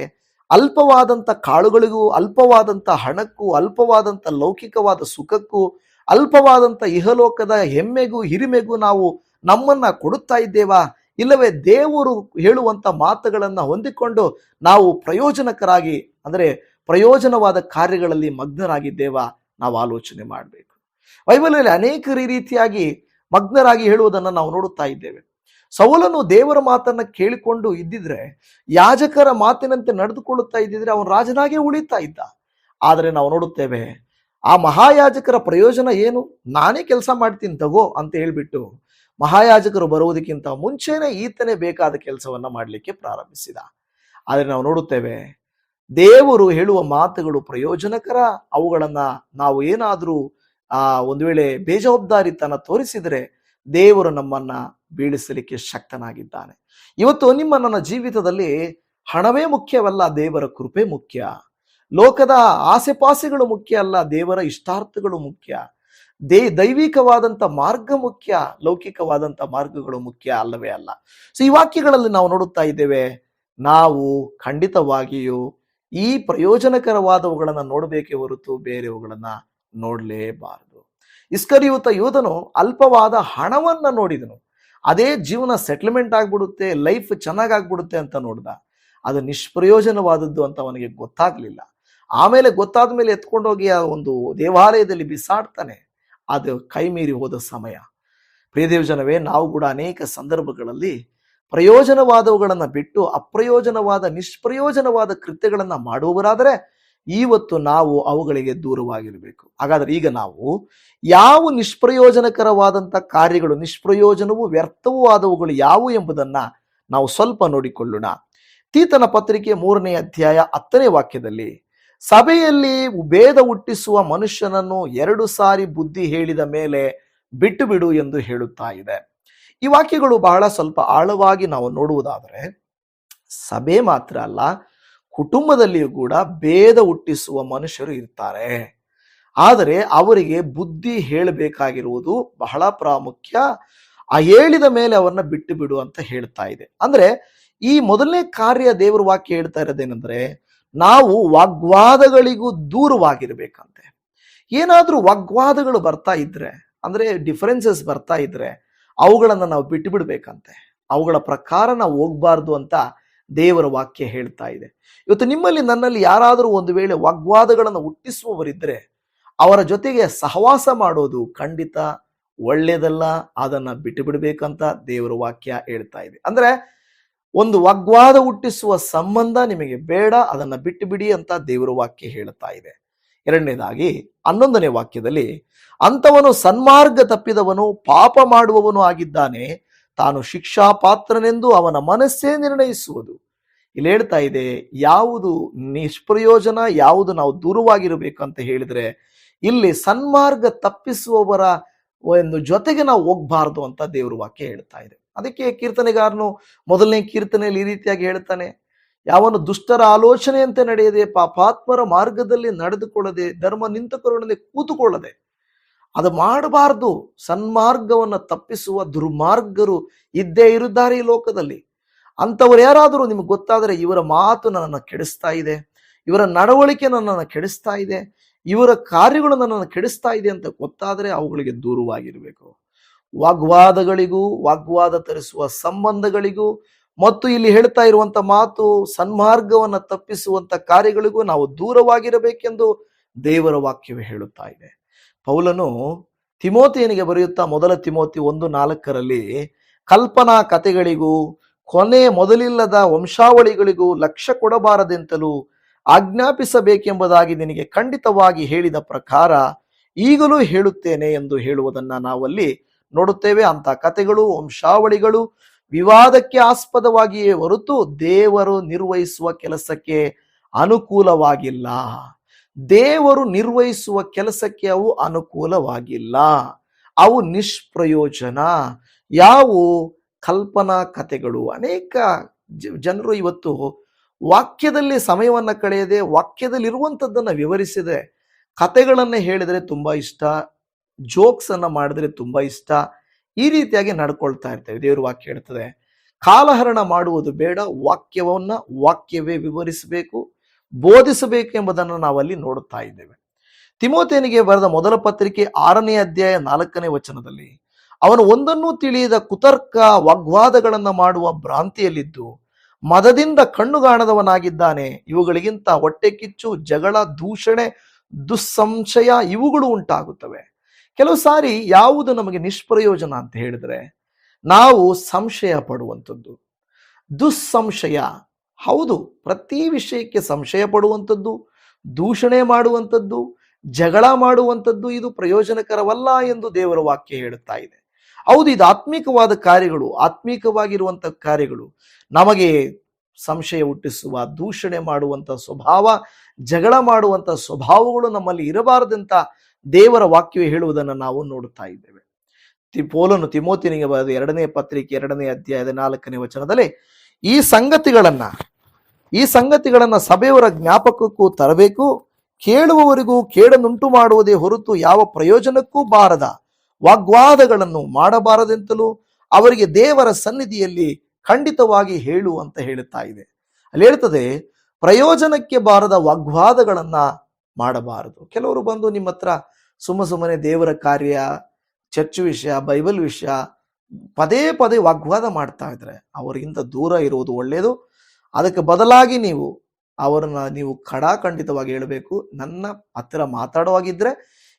ಅಲ್ಪವಾದಂಥ ಕಾಳುಗಳಿಗೂ, ಅಲ್ಪವಾದಂಥ ಹಣಕ್ಕೂ, ಅಲ್ಪವಾದಂಥ ಲೌಕಿಕವಾದ ಸುಖಕ್ಕೂ, ಅಲ್ಪವಾದಂಥ ಇಹಲೋಕದ ಹೆಮ್ಮೆಗೂ ಹಿರಿಮೆಗೂ ನಾವು ನಮ್ಮನ್ನ ಕೊಡುತ್ತಾ ಇದ್ದೇವಾ, ಇಲ್ಲವೇ ದೇವರು ಹೇಳುವಂತ ಮಾತುಗಳನ್ನ ಹೊಂದಿಕೊಂಡು ನಾವು ಪ್ರಯೋಜನಕರಾಗಿ, ಅಂದರೆ ಪ್ರಯೋಜನವಾದ ಕಾರ್ಯಗಳಲ್ಲಿ ಮಗ್ನರಾಗಿದ್ದೇವಾ, ನಾವು ಆಲೋಚನೆ ಮಾಡಬೇಕು. ಬೈಬಲಲ್ಲಿ ಅನೇಕ ರೀತಿಯಾಗಿ ಮಗ್ನರಾಗಿ ಹೇಳುವುದನ್ನು ನಾವು ನೋಡುತ್ತಾ ಇದ್ದೇವೆ. ಸೌಲನು ದೇವರ ಮಾತನ್ನ ಕೇಳಿಕೊಂಡು ಇದ್ದಿದ್ರೆ, ಯಾಜಕರ ಮಾತಿನಂತೆ ನಡೆದುಕೊಳ್ಳುತ್ತಾ ಇದ್ದಿದ್ರೆ ಅವನು ರಾಜನಾಗೇ ಉಳಿತಾ ಇದ್ದ. ಆದರೆ ನಾವು ನೋಡುತ್ತೇವೆ, ಆ ಮಹಾಯಾಜಕರ ಪ್ರಯೋಜನ ಏನು, ನಾನೇ ಕೆಲಸ ಮಾಡ್ತೀನಿ ತಗೋ ಅಂತ ಹೇಳ್ಬಿಟ್ಟು ಮಹಾಯಾಜಕರು ಬರುವುದಕ್ಕಿಂತ ಮುಂಚೆನೆ ಈತನೇ ಬೇಕಾದ ಕೆಲಸವನ್ನ ಮಾಡಲಿಕ್ಕೆ ಪ್ರಾರಂಭಿಸಿದ. ಆದರೆ ನಾವು ನೋಡುತ್ತೇವೆ, ದೇವರು ಹೇಳುವ ಮಾತುಗಳು ಪ್ರಯೋಜನಕರ, ಅವುಗಳನ್ನ ನಾವು ಏನಾದರೂ ಒಂದು ವೇಳೆ ಬೇಜವಾಬ್ದಾರಿತನ ತೋರಿಸಿದರೆ ದೇವರು ನಮ್ಮನ್ನ ಬೀಳಿಸಲಿಕ್ಕೆ ಶಕ್ತನಾಗಿದ್ದಾನೆ. ಇವತ್ತು ನಿಮ್ಮ ನನ್ನ ಜೀವಿತದಲ್ಲಿ ಹಣವೇ ಮುಖ್ಯವಲ್ಲ, ದೇವರ ಕೃಪೆ ಮುಖ್ಯ. ಲೋಕದ ಆಸೆಪಾಸೆಗಳು ಮುಖ್ಯ ಅಲ್ಲ, ದೇವರ ಇಷ್ಟಾರ್ಥಗಳು ಮುಖ್ಯ. ದೈವಿಕವಾದಂಥ ಮಾರ್ಗ ಮುಖ್ಯ, ಲೌಕಿಕವಾದಂಥ ಮಾರ್ಗಗಳು ಮುಖ್ಯ ಅಲ್ಲವೇ ಅಲ್ಲ. ಸೊ ಈ ವಾಕ್ಯಗಳಲ್ಲಿ ನಾವು ನೋಡುತ್ತಾ ಇದ್ದೇವೆ, ನಾವು ಖಂಡಿತವಾಗಿಯೂ ಈ ಪ್ರಯೋಜನಕರವಾದವುಗಳನ್ನ ನೋಡಬೇಕೇ ಹೊರತು ಬೇರೆವುಗಳನ್ನ ನೋಡಲೇಬಾರದು. ಇಸ್ಕರಿಯೋತ ಯೂದನು ಅಲ್ಪವಾದ ಹಣವನ್ನ ನೋಡಿದನು, ಅದೇ ಜೀವನ ಸೆಟ್ಲ್ಮೆಂಟ್ ಆಗ್ಬಿಡುತ್ತೆ, ಲೈಫ್ ಚೆನ್ನಾಗಾಗ್ಬಿಡುತ್ತೆ ಅಂತ ನೋಡ್ದ. ಅದು ನಿಷ್ಪ್ರಯೋಜನವಾದದ್ದು ಅಂತ ಅವನಿಗೆ ಗೊತ್ತಾಗ್ಲಿಲ್ಲ. ಆಮೇಲೆ ಗೊತ್ತಾದ ಮೇಲೆ ಎತ್ಕೊಂಡೋಗಿ ಆ ಒಂದು ದೇವಾಲಯದಲ್ಲಿ ಬಿಸಾಡ್ತಾನೆ. ಅದು ಕೈ ಮೀರಿ ಹೋದ ಸಮಯ. ಪ್ರಿಯದೇವಜನವೇ, ನಾವು ಕೂಡ ಅನೇಕ ಸಂದರ್ಭಗಳಲ್ಲಿ ಪ್ರಯೋಜನವಾದವುಗಳನ್ನ ಬಿಟ್ಟು ಅಪ್ರಯೋಜನವಾದ, ನಿಷ್ಪ್ರಯೋಜನವಾದ ಕೃತ್ಯಗಳನ್ನ ಮಾಡುವವರಾದರೆ ಇವತ್ತು ನಾವು ಅವುಗಳಿಗೆ ದೂರವಾಗಿರಬೇಕು. ಹಾಗಾದ್ರೆ ಈಗ ನಾವು ಯಾವ ನಿಷ್ಪ್ರಯೋಜನಕರವಾದಂಥ ಕಾರ್ಯಗಳು, ನಿಷ್ಪ್ರಯೋಜನವೂ ವ್ಯರ್ಥವೂ ಆದವುಗಳು ಯಾವುವು ಎಂಬುದನ್ನ ನಾವು ಸ್ವಲ್ಪ ನೋಡಿಕೊಳ್ಳೋಣ. ತೀತನ ಪತ್ರಿಕೆ 3ನೇ ಅಧ್ಯಾಯ 10ನೇ ವಾಕ್ಯದಲ್ಲಿ, ಸಭೆಯಲ್ಲಿ ಭೇದ ಹುಟ್ಟಿಸುವ ಮನುಷ್ಯನನ್ನು 2 ಸಾರಿ ಬುದ್ಧಿ ಹೇಳಿದ ಮೇಲೆ ಬಿಟ್ಟು ಬಿಡು ಎಂದು ಹೇಳುತ್ತಾ ಇದೆ. ಈ ವಾಕ್ಯಗಳು ಬಹಳ ಸ್ವಲ್ಪ ಆಳವಾಗಿ ನಾವು ನೋಡುವುದಾದರೆ, ಸಭೆ ಮಾತ್ರ ಅಲ್ಲ, ಕುಟುಂಬದಲ್ಲಿಯೂ ಕೂಡ ಭೇದ ಹುಟ್ಟಿಸುವ ಮನುಷ್ಯರು ಇರ್ತಾರೆ. ಆದರೆ ಅವರಿಗೆ ಬುದ್ಧಿ ಹೇಳಬೇಕಾಗಿರುವುದು ಬಹಳ ಪ್ರಾಮುಖ್ಯ. ಆ ಹೇಳಿದ ಮೇಲೆ ಅವರನ್ನ ಬಿಟ್ಟು ಬಿಡು ಅಂತ ಹೇಳ್ತಾ ಇದೆ. ಅಂದ್ರೆ ಈ ಮೊದಲನೇ ಕಾರ್ಯ ದೇವರ ವಾಕ್ಯ ಹೇಳ್ತಾ ಇರೋದೇನೆಂದ್ರೆ, ನಾವು ವಾಗ್ವಾದಗಳಿಗೂ ದೂರವಾಗಿರ್ಬೇಕಂತೆ. ಏನಾದ್ರೂ ವಾಗ್ವಾದಗಳು ಬರ್ತಾ ಇದ್ರೆ, ಅಂದ್ರೆ ಡಿಫರೆನ್ಸಸ್ ಬರ್ತಾ ಇದ್ರೆ ಅವುಗಳನ್ನ ನಾವು ಬಿಟ್ಟು ಬಿಡ್ಬೇಕಂತೆ. ಅವುಗಳ ಪ್ರಕಾರ ನಾವು ಹೋಗ್ಬಾರ್ದು ಅಂತ ದೇವರ ವಾಕ್ಯ ಹೇಳ್ತಾ ಇದೆ. ಇವತ್ತು ನಿಮ್ಮಲ್ಲಿ ನನ್ನಲ್ಲಿ ಯಾರಾದರೂ ಒಂದು ವೇಳೆ ವಾಗ್ವಾದಗಳನ್ನು ಹುಟ್ಟಿಸುವವರಿದ್ದರೆ ಅವರ ಜೊತೆಗೆ ಸಹವಾಸ ಮಾಡೋದು ಖಂಡಿತ ಒಳ್ಳೆಯದಲ್ಲ. ಅದನ್ನ ಬಿಟ್ಟು ಬಿಡಬೇಕಂತ ದೇವರ ವಾಕ್ಯ ಹೇಳ್ತಾ ಇದೆ. ಅಂದ್ರೆ ಒಂದು ವಾಗ್ವಾದ ಹುಟ್ಟಿಸುವ ಸಂಬಂಧ ನಿಮಗೆ ಬೇಡ, ಅದನ್ನ ಬಿಟ್ಟು ಬಿಡಿ ಅಂತ ದೇವರ ವಾಕ್ಯ ಹೇಳ್ತಾ ಇದೆ. ಎರಡನೇದಾಗಿ 11ನೇ ವಾಕ್ಯದಲ್ಲಿ, ಅಂತವನು ಸನ್ಮಾರ್ಗ ತಪ್ಪಿದವನು ಪಾಪ ಮಾಡುವವನು ಆಗಿದ್ದಾನೆ, ತಾನು ಶಿಕ್ಷಾ ಪಾತ್ರನೆಂದು ಅವನ ಮನಸ್ಸೇ ನಿರ್ಣಯಿಸುವುದು. ಇಲ್ಲಿ ಹೇಳ್ತಾ ಇದೆ, ಯಾವುದು ನಿಷ್ಪ್ರಯೋಜನ, ಯಾವುದು ನಾವು ದೂರವಾಗಿರಬೇಕಂತ ಹೇಳಿದ್ರೆ ಇಲ್ಲಿ ಸನ್ಮಾರ್ಗ ತಪ್ಪಿಸುವವರ ಒಂದು ಜೊತೆಗೆ ನಾವು ಹೋಗ್ಬಾರ್ದು ಅಂತ ದೇವರ ವಾಕ್ಯ ಹೇಳ್ತಾ ಇದೆ. ಅದಕ್ಕೆ ಕೀರ್ತನೆಗಾರನು 1ನೇ ಕೀರ್ತನೆಯಲ್ಲಿ ಈ ರೀತಿಯಾಗಿ ಹೇಳ್ತಾನೆ, ಯಾವನು ದುಷ್ಟರ ಆಲೋಚನೆಯಂತೆ ನಡೆಯದೆ ಪಾಪಾತ್ಮರ ಮಾರ್ಗದಲ್ಲಿ ನಡೆದುಕೊಳ್ಳದೆ ಧರ್ಮ ನಿಂತಕರೊಡನೆ ಕೂತುಕೊಳ್ಳದೆ, ಅದು ಮಾಡಬಾರ್ದು. ಸನ್ಮಾರ್ಗವನ್ನು ತಪ್ಪಿಸುವ ದುರ್ಮಾರ್ಗರು ಇದ್ದೇ ಇರುತ್ತಾರೆ ಈ ಲೋಕದಲ್ಲಿ. ಅಂಥವ್ರು ಯಾರಾದರೂ ನಿಮಗೆ ಗೊತ್ತಾದರೆ ಇವರ ಮಾತು ನನ್ನನ್ನು ಕೆಡಿಸ್ತಾ ಇದೆ, ಇವರ ನಡವಳಿಕೆ ನನ್ನನ್ನು ಕೆಡಿಸ್ತಾ ಇದೆ, ಇವರ ಕಾರ್ಯಗಳು ನನ್ನನ್ನು ಕೆಡಿಸ್ತಾ ಇದೆ ಅಂತ ಗೊತ್ತಾದರೆ ಅವುಗಳಿಗೆ ದೂರವಾಗಿರಬೇಕು. ವಾಗ್ವಾದಗಳಿಗೂ ವಾಗ್ವಾದ ತರಿಸುವ ಸಂಬಂಧಗಳಿಗೂ ಮತ್ತು ಇಲ್ಲಿ ಹೇಳ್ತಾ ಇರುವಂತ ಮಾತು ಸನ್ಮಾರ್ಗವನ್ನು ತಪ್ಪಿಸುವಂತ ಕಾರ್ಯಗಳಿಗೂ ನಾವು ದೂರವಾಗಿರಬೇಕೆಂದು ದೇವರ ವಾಕ್ಯವೇ ಹೇಳುತ್ತಾ ಇದೆ. ಪೌಲನು ತಿಮೋತಿಯನಿಗೆ ಬರೆಯುತ್ತಾ 1 ತಿಮೋತಿ 1:4 ಕಲ್ಪನಾ ಕಥೆಗಳಿಗೂ ಕೊನೆ ಮೊದಲಿಲ್ಲದ ವಂಶಾವಳಿಗಳಿಗೂ ಲಕ್ಷ್ಯ ಕೊಡಬಾರದೆಂತಲೂ ಆಜ್ಞಾಪಿಸಬೇಕೆಂಬುದಾಗಿ ನಿನಗೆ ಖಂಡಿತವಾಗಿ ಹೇಳಿದ ಪ್ರಕಾರ ಈಗಲೂ ಹೇಳುತ್ತೇನೆ ಎಂದು ಹೇಳುವುದನ್ನ ನಾವಲ್ಲಿ ನೋಡುತ್ತೇವೆ. ಅಂತ ಕಥೆಗಳು ವಂಶಾವಳಿಗಳು ವಿವಾದಕ್ಕೆ ಆಸ್ಪದವಾಗಿಯೇ ಹೊರತು ದೇವರು ನಿರ್ವಹಿಸುವ ಕೆಲಸಕ್ಕೆ ಅನುಕೂಲವಾಗಿಲ್ಲ. ದೇವರು ನಿರ್ವಹಿಸುವ ಕೆಲಸಕ್ಕೆ ಅವು ಅನುಕೂಲವಾಗಿಲ್ಲ, ಅವು ನಿಷ್ಪ್ರಯೋಜನ. ಯಾವು ಕಲ್ಪನಾ ಕಥೆಗಳು. ಅನೇಕ ಜನರು ಇವತ್ತು ವಾಕ್ಯದಲ್ಲಿ ಸಮಯವನ್ನು ಕಳೆಯದೆ ವಾಕ್ಯದಲ್ಲಿರುವಂಥದ್ದನ್ನು ವಿವರಿಸಿದೆ ಕಥೆಗಳನ್ನು ಹೇಳಿದರೆ ತುಂಬಾ ಇಷ್ಟ, ಜೋಕ್ಸ್ ಅನ್ನ ಮಾಡಿದ್ರೆ ತುಂಬಾ ಇಷ್ಟ, ಈ ರೀತಿಯಾಗಿ ನಡ್ಕೊಳ್ತಾ ಇರ್ತೇವೆ. ದೇವ್ರ ವಾಕ್ಯ ಹೇಳ್ತದೆ, ಕಾಲಹರಣ ಮಾಡುವುದು ಬೇಡ, ವಾಕ್ಯವೇ ವಿವರಿಸಬೇಕು, ಬೋಧಿಸಬೇಕು ಎಂಬುದನ್ನು ನಾವಲ್ಲಿ ನೋಡುತ್ತಾ ಇದ್ದೇವೆ. ತಿಮೋಥೆಯನಿಗೆ ಬರೆದ 1 ಪತ್ರಿಕೆ 6ನೇ ಅಧ್ಯಾಯ 4ನೇ ವಚನದಲ್ಲಿ, ಅವನು ಒಂದನ್ನೂ ತಿಳಿಯದ ಕುತರ್ಕ ವಾಗ್ವಾದಗಳನ್ನು ಮಾಡುವ ಭ್ರಾಂತಿಯಲ್ಲಿದ್ದು ಮದದಿಂದ ಕಣ್ಣುಗಾಣದವನಾಗಿದ್ದಾನೆ. ಇವುಗಳಿಗಿಂತ ಹೊಟ್ಟೆ ಕಿಚ್ಚು, ಜಗಳ, ದೂಷಣೆ, ದುಸ್ಸಂಶಯ ಇವುಗಳು ಉಂಟಾಗುತ್ತವೆ. ಕೆಲವು ಸಾರಿ ಯಾವುದು ನಮಗೆ ನಿಷ್ಪ್ರಯೋಜನ ಅಂತ ಹೇಳಿದ್ರೆ ನಾವು ಸಂಶಯ ಪಡುವಂಥದ್ದು, ದುಸ್ಸಂಶಯ. ಹೌದು, ಪ್ರತಿ ವಿಷಯಕ್ಕೆ ಸಂಶಯ ಪಡುವಂಥದ್ದು, ದೂಷಣೆ ಮಾಡುವಂಥದ್ದು, ಜಗಳ ಮಾಡುವಂಥದ್ದು ಇದು ಪ್ರಯೋಜನಕರವಲ್ಲ ಎಂದು ದೇವರ ವಾಕ್ಯ ಹೇಳುತ್ತಾ ಇದೆ. ಹೌದು, ಇದು ಆತ್ಮೀಕವಾದ ಕಾರ್ಯಗಳು, ಆತ್ಮೀಕವಾಗಿರುವಂಥ ಕಾರ್ಯಗಳು. ನಮಗೆ ಸಂಶಯ ಹುಟ್ಟಿಸುವ, ದೂಷಣೆ ಮಾಡುವಂಥ ಸ್ವಭಾವ, ಜಗಳ ಮಾಡುವಂಥ ಸ್ವಭಾವಗಳು ನಮ್ಮಲ್ಲಿ ಇರಬಾರದಂತ ದೇವರ ವಾಕ್ಯವೇ ಹೇಳುವುದನ್ನು ನಾವು ನೋಡುತ್ತಾ ಇದ್ದೇವೆ. ಪೌಲನು ತಿಮೋಥೆಯನಿಗೆ ಬರೆದ 2ನೇ ಪತ್ರಿಕೆ 2ನೇ ಅಧ್ಯಾಯದ 4ನೇ ವಚನದಲ್ಲಿ ಈ ಸಂಗತಿಗಳನ್ನ ಸಭೆಯವರ ಜ್ಞಾಪಕಕ್ಕೂ ತರಬೇಕು, ಕೇಳುವವರಿಗೂ ಕೇಡನ್ನುಂಟು ಮಾಡುವುದೇ ಹೊರತು ಯಾವ ಪ್ರಯೋಜನಕ್ಕೂ ಬಾರದ ವಾಗ್ವಾದಗಳನ್ನು ಮಾಡಬಾರದೆಂತಲೂ ಅವರಿಗೆ ದೇವರ ಸನ್ನಿಧಿಯಲ್ಲಿ ಖಂಡಿತವಾಗಿ ಹೇಳು ಅಂತ ಹೇಳುತ್ತಾ ಇದೆ. ಅಲ್ಲಿ ಹೇಳ್ತದೆ, ಪ್ರಯೋಜನಕ್ಕೆ ಬಾರದ ವಾಗ್ವಾದಗಳನ್ನ ಮಾಡಬಾರದು. ಕೆಲವರು ಬಂದು ನಿಮ್ಮ ಹತ್ರ ಸುಮ್ಮನೆ ದೇವರ ಕಾರ್ಯ, ಚರ್ಚ್ ವಿಷಯ, ಬೈಬಲ್ ವಿಷಯ ಪದೇ ಪದೇ ವಾಗ್ವಾದ ಮಾಡ್ತಾ ಇದ್ರೆ ಅವರಿಗಿಂತ ದೂರ ಇರುವುದು ಒಳ್ಳೆಯದು. ಅದಕ್ಕೆ ಬದಲಾಗಿ ನೀವು ಖಂಡಿತವಾಗಿ ಹೇಳಬೇಕು, ನನ್ನ ಹತ್ತಿರ ಮಾತಾಡುವಾಗಿದ್ರೆ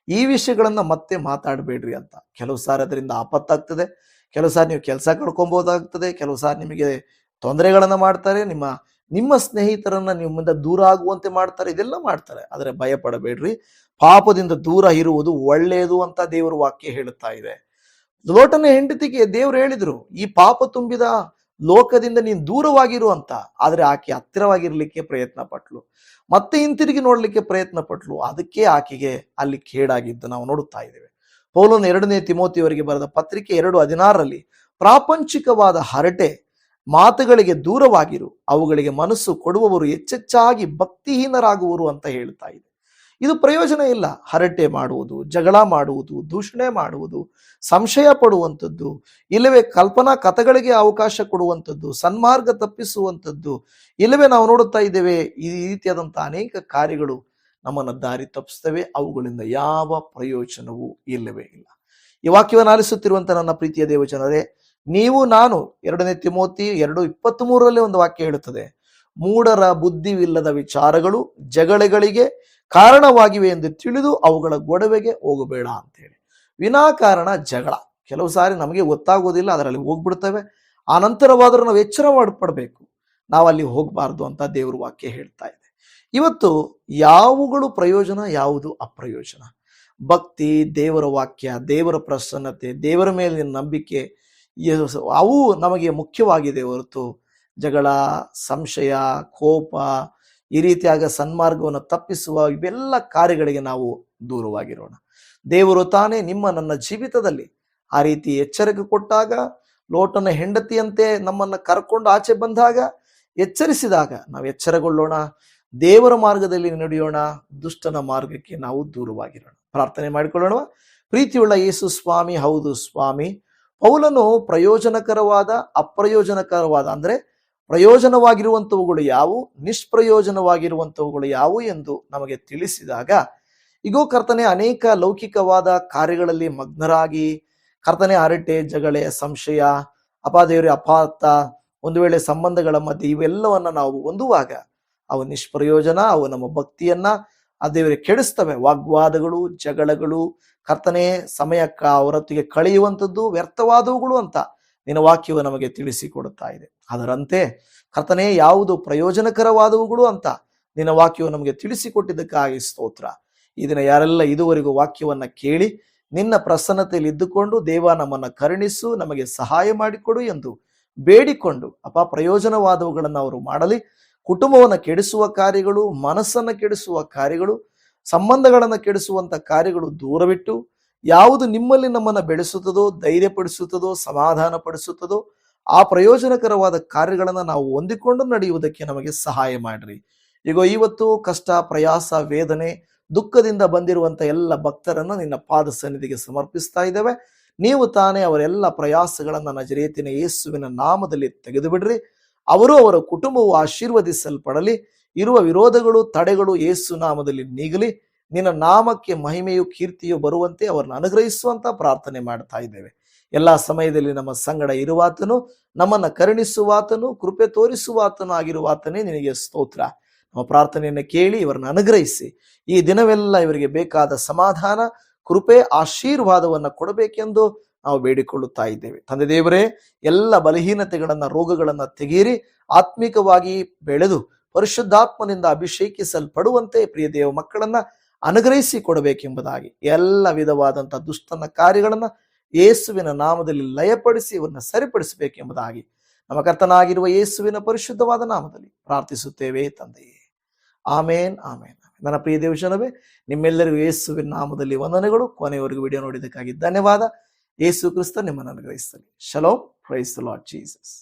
ಈ ವಿಷಯಗಳನ್ನ ಮತ್ತೆ ಮಾತಾಡಬೇಡ್ರಿ ಅಂತ. ಕೆಲವು ಸಾರಿ ಅದರಿಂದ ಆಪತ್ತಾಗ್ತದೆ, ಕೆಲವು ಸಾರಿ ನೀವು ಕೆಲಸ ಕಳ್ಕೊಬೋದಾಗ್ತದೆ, ಕೆಲವು ಸಾರಿ ನಿಮಗೆ ತೊಂದರೆಗಳನ್ನ ಮಾಡ್ತಾರೆ, ನಿಮ್ಮ ಸ್ನೇಹಿತರನ್ನ ನಿಮ್ಮಿಂದ ದೂರ ಆಗುವಂತೆ ಮಾಡ್ತಾರೆ, ಇದೆಲ್ಲ ಮಾಡ್ತಾರೆ. ಆದರೆ ಭಯ ಪಡಬೇಡ್ರಿ, ಪಾಪದಿಂದ ದೂರ ಇರುವುದು ಒಳ್ಳೆಯದು ಅಂತ ದೇವರ ವಾಕ್ಯ ಹೇಳುತ್ತಾ ಇದೆ. ಲೋಟನ ಹೆಂಡತಿಗೆ ದೇವರು ಹೇಳಿದ್ರು, ಈ ಪಾಪ ತುಂಬಿದ ಲೋಕದಿಂದ ನೀನು ದೂರವಾಗಿರು ಅಂತ. ಆದ್ರೆ ಆಕೆ ಹತ್ತಿರವಾಗಿರ್ಲಿಕ್ಕೆ ಪ್ರಯತ್ನ ಪಟ್ಲು, ಮತ್ತೆ ಹಿಂತಿರುಗಿ ನೋಡ್ಲಿಕ್ಕೆ ಪ್ರಯತ್ನ ಪಟ್ಲು. ಅದಕ್ಕೆ ಆಕೆಗೆ ಅಲ್ಲಿ ಕೇಡಾಗಿದ್ದು ನಾವು ನೋಡುತ್ತಾ ಇದ್ದೇವೆ. ಪೌಲನ 2ನೇ ತಿಮೋತಿಯವರಿಗೆ ಬರೆದ ಪತ್ರಿಕೆ 2:16 ಪ್ರಾಪಂಚಿಕವಾದ ಹರಟೆ ಮಾತುಗಳಿಗೆ ದೂರವಾಗಿರು, ಅವುಗಳಿಗೆ ಮನಸ್ಸು ಕೊಡುವವರು ಹೆಚ್ಚೆಚ್ಚಾಗಿ ಭಕ್ತಿಹೀನರಾಗುವರು ಅಂತ ಹೇಳ್ತಾ ಇದೆ. ಇದು ಪ್ರಯೋಜನ ಇಲ್ಲ. ಹರಟೆ ಮಾಡುವುದು, ಜಗಳ ಮಾಡುವುದು, ದೂಷಣೆ ಮಾಡುವುದು, ಸಂಶಯ ಪಡುವಂಥದ್ದು, ಇಲ್ಲವೇ ಕಲ್ಪನಾ ಕಥೆಗಳಿಗೆ ಅವಕಾಶ ಕೊಡುವಂಥದ್ದು, ಸನ್ಮಾರ್ಗ ತಪ್ಪಿಸುವಂಥದ್ದು, ಇಲ್ಲವೇ ನಾವು ನೋಡುತ್ತಾ ಇದ್ದೇವೆ. ಈ ರೀತಿಯಾದಂತಹ ಅನೇಕ ಕಾರ್ಯಗಳು ನಮ್ಮನ್ನು ದಾರಿ ತಪ್ಪಿಸ್ತವೆ. ಅವುಗಳಿಂದ ಯಾವ ಪ್ರಯೋಜನವೂ ಇಲ್ಲವೇ ಇಲ್ಲ. ಈ ವಾಕ್ಯವನ್ನು ಆಲಿಸುತ್ತಿರುವಂತಹ ನನ್ನ ಪ್ರೀತಿಯ ದೇವಜನರೇ, ನೀವು ನಾನು 2 ತಿಮೋಥಿ 2:23 ಒಂದು ವಾಕ್ಯ ಹೇಳುತ್ತದೆ, ಮೂಢರ ಬುದ್ಧಿವಿಲ್ಲದ ವಿಚಾರಗಳು ಜಗಳಗಳಿಗೆ ಕಾರಣವಾಗಿವೆ ಎಂದು ತಿಳಿದು ಅವುಗಳ ಗೊಡವೆಗೆ ಹೋಗಬೇಡ ಅಂತೇಳಿ. ವಿನಾಕಾರಣ ಜಗಳ ಕೆಲವು ಸಾರಿ ನಮಗೆ ಗೊತ್ತಾಗೋದಿಲ್ಲ, ಅದರಲ್ಲಿ ಹೋಗ್ಬಿಡ್ತವೆ. ಆ ನಂತರವಾದರೂ ನಾವು ಎಚ್ಚರ ಪಡಬೇಕು, ನಾವಲ್ಲಿ ಹೋಗಬಾರ್ದು ಅಂತ ದೇವರ ವಾಕ್ಯ ಹೇಳ್ತಾ ಇದೆ. ಇವತ್ತು ಯಾವುಗಳು ಪ್ರಯೋಜನ, ಯಾವುದು ಅಪ್ರಯೋಜನ? ಭಕ್ತಿ, ದೇವರ ವಾಕ್ಯ, ದೇವರ ಪ್ರಸನ್ನತೆ, ದೇವರ ಮೇಲಿನ ನಂಬಿಕೆ, ಅವು ನಮಗೆ ಮುಖ್ಯವಾಗಿದೆ ಹೊರತು ಜಗಳ, ಸಂಶಯ, ಕೋಪ, ಈ ರೀತಿಯಾದ ಸನ್ಮಾರ್ಗವನ್ನು ತಪ್ಪಿಸುವ ಇವೆಲ್ಲ ಕಾರ್ಯಗಳಿಗೆ ನಾವು ದೂರವಾಗಿರೋಣ. ದೇವರು ತಾನೇ ನನ್ನ ಜೀವಿತದಲ್ಲಿ ಆ ರೀತಿ ಎಚ್ಚರಿಕೆ ಕೊಟ್ಟಾಗ, ಲೋಟನ ಹೆಂಡತಿಯಂತೆ ನಮ್ಮನ್ನ ಕರ್ಕೊಂಡು ಆಚೆ ಬಂದಾಗ, ಎಚ್ಚರಿಸಿದಾಗ ನಾವು ಎಚ್ಚರಗೊಳ್ಳೋಣ, ದೇವರ ಮಾರ್ಗದಲ್ಲಿ ನಡೆಯೋಣ, ದುಷ್ಟನ ಮಾರ್ಗಕ್ಕೆ ನಾವು ದೂರವಾಗಿರೋಣ. ಪ್ರಾರ್ಥನೆ ಮಾಡಿಕೊಳ್ಳೋಣ. ಪ್ರೀತಿಯುಳ್ಳ ಯೇಸು ಸ್ವಾಮಿ, ಹೌದು ಸ್ವಾಮಿ, ಪೌಲನು ಪ್ರಯೋಜನಕರವಾದ, ಅಪ್ರಯೋಜನಕರವಾದ ಅಂದ್ರೆ ಪ್ರಯೋಜನವಾಗಿರುವಂತವುಗಳು ಯಾವುವು, ನಿಷ್ಪ್ರಯೋಜನವಾಗಿರುವಂತವುಗಳು ಯಾವುವು ಎಂದು ನಮಗೆ ತಿಳಿಸಿದಾಗ, ಈಗೋ ಕರ್ತನೆ ಅನೇಕ ಲೌಕಿಕವಾದ ಕಾರ್ಯಗಳಲ್ಲಿ ಮಗ್ನರಾಗಿ ಕರ್ತನೆ ಹರಟೆ, ಜಗಳೆ, ಸಂಶಯ, ಅಪಾದೇವರೇ ಅಪಾರ್ಥ, ಒಂದು ವೇಳೆ ಸಂಬಂಧಗಳ ಮಧ್ಯೆ ಇವೆಲ್ಲವನ್ನ ನಾವು ಹೊಂದುವಾಗ ಅವು ನಿಷ್ಪ್ರಯೋಜನ, ಅವು ನಮ್ಮ ಭಕ್ತಿಯನ್ನ ದೇವರಿಗೆ ಕೆಡಿಸ್ತವೆ. ವಾಗ್ವಾದಗಳು, ಜಗಳಗಳು, ಕರ್ತನೆ ಸಮಯಕ್ಕ ಅವರೊತ್ತಿಗೆ ಕಳೆಯುವಂಥದ್ದು ವ್ಯರ್ಥವಾದವುಗಳು ಅಂತ ನಿನ್ನ ವಾಕ್ಯವು ನಮಗೆ ತಿಳಿಸಿಕೊಡುತ್ತಾ ಇದೆ. ಅದರಂತೆ ಕರ್ತನೆ ಯಾವುದು ಪ್ರಯೋಜನಕರವಾದವುಗಳು ಅಂತ ನಿನ್ನ ವಾಕ್ಯವು ನಮಗೆ ತಿಳಿಸಿಕೊಟ್ಟಿದ್ದಕ್ಕಾಗಿ ಸ್ತೋತ್ರ. ಈ ದಿನ ಯಾರೆಲ್ಲ ಇದುವರೆಗೂ ವಾಕ್ಯವನ್ನ ಕೇಳಿ ನಿನ್ನ ಪ್ರಸನ್ನತೆಯಲ್ಲಿ ಇದ್ದುಕೊಂಡು, ದೇವ ನಮ್ಮನ್ನ ಕರುಣಿಸು, ನಮಗೆ ಸಹಾಯ ಮಾಡಿಕೊಡು ಎಂದು ಬೇಡಿಕೊಂಡು, ಪ್ರಯೋಜನವಾದವುಗಳನ್ನು ಅವರು ಮಾಡಲಿ. ಕುಟುಂಬವನ್ನು ಕೆಡಿಸುವ ಕಾರ್ಯಗಳು, ಮನಸ್ಸನ್ನು ಕೆಡಿಸುವ ಕಾರ್ಯಗಳು, ಸಂಬಂಧಗಳನ್ನು ಕೆಡಿಸುವಂತ ಕಾರ್ಯಗಳು ದೂರವಿಟ್ಟು, ಯಾವುದು ನಿಮ್ಮಲ್ಲಿ ನಮ್ಮನ್ನು ಬೆಳೆಸುತ್ತದೋ, ಧೈರ್ಯಪಡಿಸುತ್ತದೋ, ಸಮಾಧಾನ ಪಡಿಸುತ್ತದೋ ಆ ಪ್ರಯೋಜನಕರವಾದ ಕಾರ್ಯಗಳನ್ನು ನಾವು ಹೊಂದಿಕೊಂಡು ನಡೆಯುವುದಕ್ಕೆ ನಮಗೆ ಸಹಾಯ ಮಾಡ್ರಿ. ಈಗ ಇವತ್ತು ಕಷ್ಟ, ಪ್ರಯಾಸ, ವೇದನೆ, ದುಃಖದಿಂದ ಬಂದಿರುವಂತ ಎಲ್ಲ ಭಕ್ತರನ್ನು ನಿನ್ನ ಪಾದ ಸನ್ನಿಧಿಗೆ ಸಮರ್ಪಿಸ್ತಾ ಇದ್ದೇವೆ. ನೀವು ತಾನೇ ಅವರೆಲ್ಲ ಪ್ರಯಾಸಗಳನ್ನ ನಜರೇತಿನ ಯೇಸುವಿನ ನಾಮದಲ್ಲಿ ತೆಗೆದು ಬಿಡ್ರಿ. ಅವರು, ಅವರ ಕುಟುಂಬವು ಆಶೀರ್ವದಿಸಲ್ಪಡಲಿ. ಇರುವ ವಿರೋಧಗಳು, ತಡೆಗಳು ಯೇಸು ನಾಮದಲ್ಲಿ ನೀಗಲಿ. ನಿನ್ನ ನಾಮಕ್ಕೆ ಮಹಿಮೆಯು, ಕೀರ್ತಿಯು ಬರುವಂತೆ ಅವರನ್ನು ಅನುಗ್ರಹಿಸುವಂತ ಪ್ರಾರ್ಥನೆ ಮಾಡ್ತಾ ಇದ್ದೇವೆ. ಎಲ್ಲಾ ಸಮಯದಲ್ಲಿ ನಮ್ಮ ಸಂಗಡ ಇರುವಾತನು, ನಮ್ಮನ್ನ ಕರುಣಿಸುವಾತನು, ಕೃಪೆ ತೋರಿಸುವಾತನು ಆಗಿರುವಾತನೇ ನಿನಗೆ ಸ್ತೋತ್ರ. ನಮ್ಮ ಪ್ರಾರ್ಥನೆಯನ್ನು ಕೇಳಿ ಇವರನ್ನು ಅನುಗ್ರಹಿಸಿ, ಈ ದಿನವೆಲ್ಲ ಇವರಿಗೆ ಬೇಕಾದ ಸಮಾಧಾನ, ಕೃಪೆ, ಆಶೀರ್ವಾದವನ್ನ ಕೊಡಬೇಕೆಂದು ನಾವು ಬೇಡಿಕೊಳ್ಳುತ್ತಾ ಇದ್ದೇವೆ. ತಂದೆ ದೇವರೇ, ಎಲ್ಲ ಬಲಹೀನತೆಗಳನ್ನ, ರೋಗಗಳನ್ನ ತೆಗೀರಿ, ಆತ್ಮಿಕವಾಗಿ ಬೆಳೆದು ಪರಿಶುದ್ಧಾತ್ಮನಿಂದ ಅಭಿಷೇಕಿಸಲ್ಪಡುವಂತೆ ಪ್ರಿಯ ದೇವ ಮಕ್ಕಳನ್ನ ಅನುಗ್ರಹಿಸಿ ಕೊಡಬೇಕೆಂಬುದಾಗಿ ಎಲ್ಲ ವಿಧವಾದಂಥ ದುಷ್ಟನ ಕಾರ್ಯಗಳನ್ನ ಯೇಸುವಿನ ನಾಮದಲ್ಲಿ ಲಯಪಡಿಸಿ ಇವನ್ನ ಸರಿಪಡಿಸಬೇಕೆಂಬುದಾಗಿ ನಮ್ಮ ಕರ್ತನಾಗಿರುವ ಯೇಸುವಿನ ಪರಿಶುದ್ಧವಾದ ನಾಮದಲ್ಲಿ ಪ್ರಾರ್ಥಿಸುತ್ತೇವೆ ತಂದೆಯೇ. ಆಮೇನ್, ಆಮೇನ್. ನನ್ನ ಪ್ರಿಯ ದೇವಜನವೇ, ನಿಮ್ಮೆಲ್ಲರಿಗೂ ಯೇಸುವಿನ ನಾಮದಲ್ಲಿ ವಂದನೆಗಳು. ಕೊನೆಯವರೆಗೂ ವಿಡಿಯೋ ನೋಡಿದ್ದಕ್ಕಾಗಿ ಧನ್ಯವಾದ. ಯೇಸು ಕ್ರಿಸ್ತ ನಿಮ್ಮನ್ನು ಅನುಗ್ರಹಿಸಲಿ. ಶಲೋಮ್. Praise the Lord Jesus.